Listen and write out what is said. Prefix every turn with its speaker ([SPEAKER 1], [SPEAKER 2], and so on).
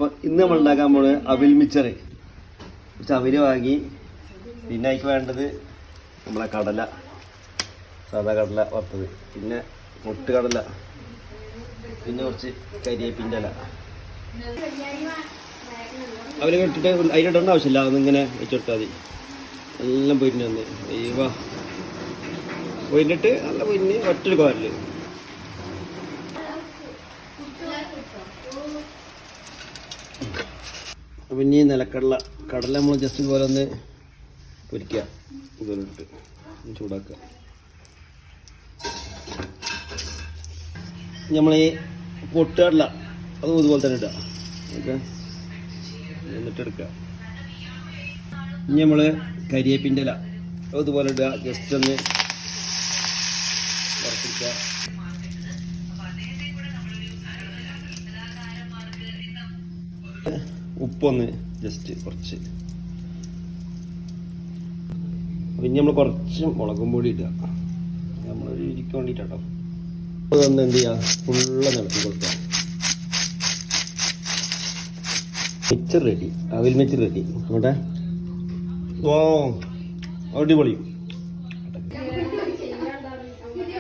[SPEAKER 1] അപ്പോൾ ഇന്ന് നമ്മൾ ഉണ്ടാക്കാൻ പോകുന്നത് അവിൽ മിച്ചർ. കുറച്ച് അവിൽ വാങ്ങി, പിന്നെ അതിക്ക് വേണ്ടത് നമ്മളെ കടല, സാധാ കടല വറുത്തത്, പിന്നെ മുട്ടുകടല, പിന്നെ കുറച്ച് കരിയേപ്പിൻ്റെ ഇല. അവരെ ഇട്ടിട്ട് അതിലിടേണ്ട ആവശ്യമില്ല, അതൊന്നിങ്ങനെ വെച്ചെടുത്താൽ മതി. എല്ലാം പൊരിഞ്ഞ് വന്ന് അയ്യവാ പൊരിഞ്ഞിട്ട് നല്ല പൊരിഞ്ഞ് ഒറ്റൊരു കോരല്. പിന്നെ ഈ നിലക്കടല നമ്മൾ ജസ്റ്റ് ഇതുപോലെ ഒന്ന് പൊരിക്കുക, ഇതുപോലെ ഇട്ട് ചൂടാക്കുക. നമ്മൾ ഈ പൊട്ടുകടല അതും ഇതുപോലെ തന്നെ ഇടുക. ഓക്കെ, എന്നിട്ട് എടുക്കുക. ഇനി നമ്മൾ കരിയേപ്പിൻ്റെ ഇല അതുപോലെ ഇടുക, ജസ്റ്റ് ഒന്ന് വറുത്തിടുക. ഉപ്പൊന്ന് ജസ്റ്റ് കുറച്ച്, പിന്നെ നമ്മൾ കുറച്ച് മുളകും പൊടി ഇടുക, നമ്മളൊരു ഇരിക്ക് വേണ്ടിയിട്ടോ. അതൊന്ന് എന്ത് ചെയ്യുക, ഫുള്ള് നിലത്തി കൊടുക്കുക. മിച്ചർ റെഡി, അവിൽ മിച്ചർ റെഡി. അവിടെ ഓ അടിപൊളി.